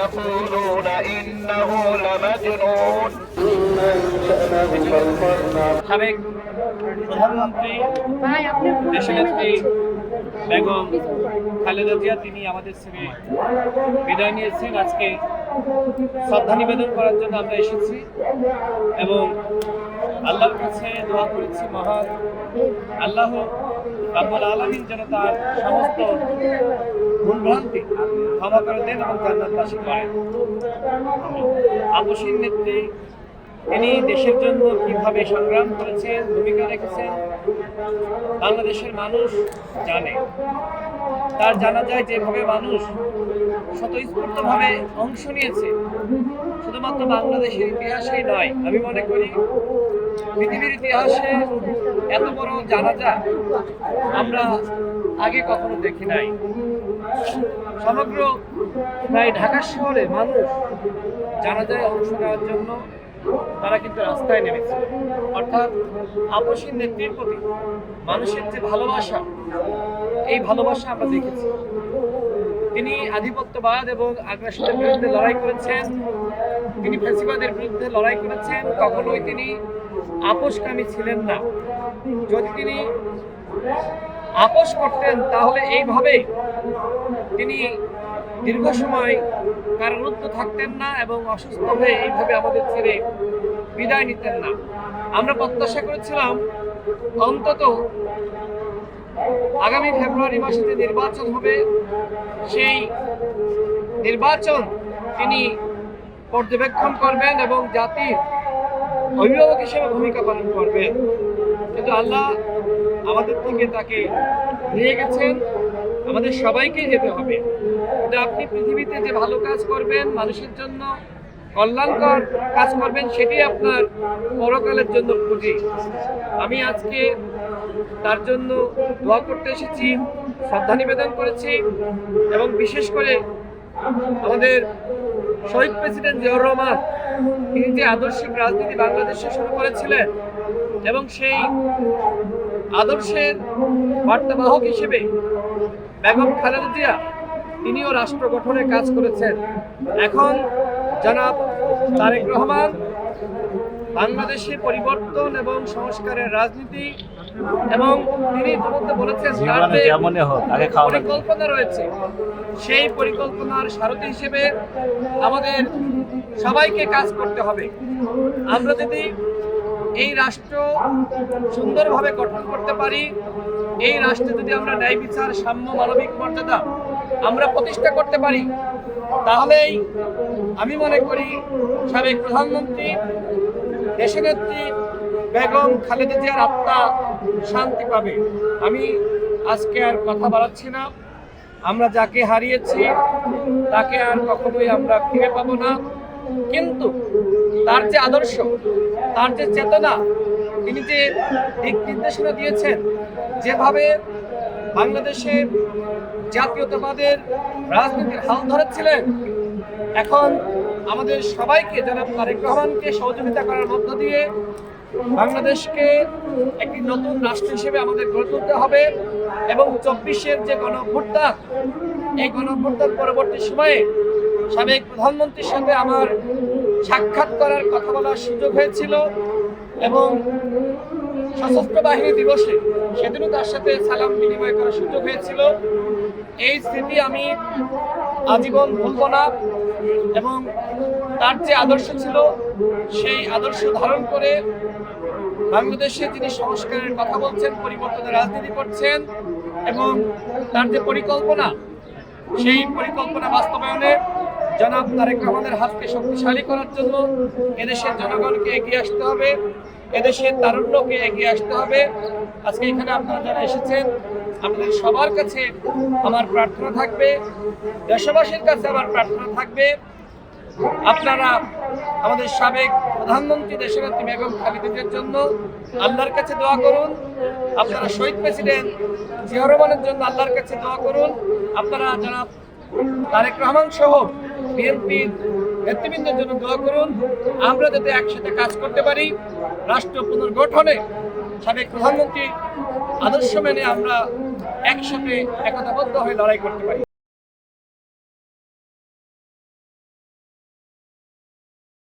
يقولون إنه لمجنون সাবেক প্রধানমন্ত্রী দেশনেত্রী বেগম খালেদা জিয়া তিনি আমাদের ছেড়ে বিদায় নিয়েছেন। আজকে শ্রদ্ধা নিবেদন করার জন্য আমরা এসেছি এবং আল্লাহর কাছে দোয়া করেছি, মহান আল্লাহ রাব্বুল আলামিন যেন তার সমস্ত ভুলভ্রান্তি ক্ষমা করে দেন এবং জান্নাতবাসী করেন। আপসীন নেত্রী তিনি দেশের জন্য কিভাবে সংগ্রাম করেছেন, ভূমিকা রেখেছেন, বাংলাদেশের মানুষ জানে। তার জানা যায় যেভাবে মানুষ স্বতঃস্ফূর্তভাবে অংশ নিয়েছে, শুধুমাত্র বাংলাদেশের ইতিহাসেই নয়, আমি মনে করি পৃথিবীর ইতিহাসে এত বড় জানাজা আমরা আগে কখনো দেখি নাই। সমগ্র প্রায় ঢাকা শহরে মানুষ জানাজায় অংশ নেওয়ার জন্য তারা কিন্তু রাস্তায় নেমেছে। অর্থাৎ আপসীন নেত্রীর প্রতি মানুষের যে ভালোবাসা, এই ভালোবাসা আমরা দেখেছি। তিনি আধিপত্যবাদ এবং আগ্রাসনের বিরুদ্ধে লড়াই করেছেন, তিনি ফ্যাসিবাদের বিরুদ্ধে লড়াই করেছেন। কখনোই তিনি আপোষকামী ছিলেন না। যদি তিনি আপোষ করতেন তাহলে এইভাবে তিনি দীর্ঘ সময় কারারুদ্ধ থাকতেন না এবং অসুস্থ হয়ে এইভাবে আমাদের ছেড়ে বিদায় নিতেন না। আমরা প্রত্যাশা করেছিলাম অন্তত আগামী ফেব্রুয়ারি মাসে যে নির্বাচন হবে, সেই নির্বাচন তিনি পর্যবেক্ষণ করবেন এবং জাতির অভিভাবক হিসেবে ভূমিকা পালন করবেন। কিন্তু আল্লাহ আমাদের থেকে তাকে নিয়ে গেছেন, আমাদের সবাইকেই যেতে হবে। কিন্তু আপনি পৃথিবীতে যে ভালো কাজ করবেন, মানুষের জন্য কল্যাণকর কাজ করবেন, সেটি আপনার পরকালের জন্য পুঁজি। আমি আজকে তার জন্য দোয়া করতে এসেছি, শ্রদ্ধা নিবেদন করেছি এবং বিশেষ করে আমাদের শহীদ প্রেসিডেন্ট জিয়াউর রহমান তিনি যে আদর্শিক রাজনীতি বাংলাদেশে শুরু করেছিলেন এবং সেই আদর্শের বার্তাবাহক হিসেবে বেগম খালেদা জিয়া তিনিও রাষ্ট্র গঠনে কাজ করেছেন। এখন জনাব তারেক রহমান বাংলাদেশে পরিবর্তন এবং সংস্কারের রাজনীতি এবং তিনি ইতিমধ্যে বলেছেন পরিকল্পনা রয়েছে, সেই পরিকল্পনার সারথি হিসেবে আমাদের সবাইকে কাজ করতে হবে। আমরা যদি এই রাষ্ট্র সুন্দরভাবে গঠন করতে পারি, এই রাষ্ট্রে যদি আমরা ন্যায় বিচার, সাম্য, মানবিক মর্যাদা আমরা প্রতিষ্ঠা করতে পারি, তাহলেই আমি মনে করি সাবেক প্রধানমন্ত্রী দেশনেত্রী বেগম খালেদা জিয়ার আত্মা শান্তি পাবে। আমি আজকে আর কথা বাড়াচ্ছি না। আমরা যাকে হারিয়েছি তাকে আর কখনোই আমরা ফিরে পাবো না, কিন্তু তার যে আদর্শ, তার যে চেতনা, তিনি যে দিক নির্দেশনা দিয়েছেন, যেভাবে বাংলাদেশের জাতীয়তাবাদের রাজনীতির হাল ধরেছিলেন, এখন আমাদের সবাইকে জনাব তারেক রহমানকে সহযোগিতা করার মধ্য দিয়ে বাংলাদেশকে একটি নতুন রাষ্ট্র হিসেবে আমাদের গড়ে তুলতে হবে এবং 24-এর যে গণঅভ্যুত্থান, এই গণঅভ্যুত্থান পরবর্তী সময়ে সাবেক প্রধানমন্ত্রীর সাথে আমার সাক্ষাৎ করার, কথা বলার সুযোগ হয়েছিল এবং সশস্ত্র বাহিনী দিবসে সেদিনও তার সাথে সালাম বিনিময় করার সুযোগ হয়েছিল। এই স্মৃতি আমি আজীবন ভুলব না এবং তার যে আদর্শ ছিল সেই আদর্শ ধারণ করে বাংলাদেশে যিনি সংস্কারের কথা বলছেন, পরিবর্তনের রাজনীতি করছেন এবং তার যে পরিকল্পনা, সেই পরিকল্পনা বাস্তবায়নে জনাব তারেক রহমানের হাতকে শক্তিশালী করার জন্য এদেশের জনগণকে এগিয়ে আসতে হবে, এদেশের তারুণ্যকে এগিয়ে আসতে হবে। আজকে এখানে আপনারা যারা এসেছেন, আপনাদের সবার কাছে আমার প্রার্থনা থাকবে, দেশবাসীর কাছে আমার প্রার্থনা থাকবে, আপনারা আমাদের সাবেক প্রধানমন্ত্রী দেশনেত্রী বেগম খালেদা জিয়ার জন্য আল্লাহর কাছে দোয়া করুন। আপনারা শহীদ প্রেসিডেন্ট জিয়াউর রহমানের জন্য আল্লাহর কাছে দোয়া করুন। আপনারা জনাব তারেক রহমান সহ বিএনপির নেতৃবৃন্দের জন্য দোয়া করুন। আমরা যাতে একসাথে কাজ করতে পারি, রাষ্ট্র পুনর্গঠনে সাবেক প্রধানমন্ত্রীর আদর্শ মেনে আমরা একসাথে একতাবদ্ধ হয়ে লড়াই করতে পারি।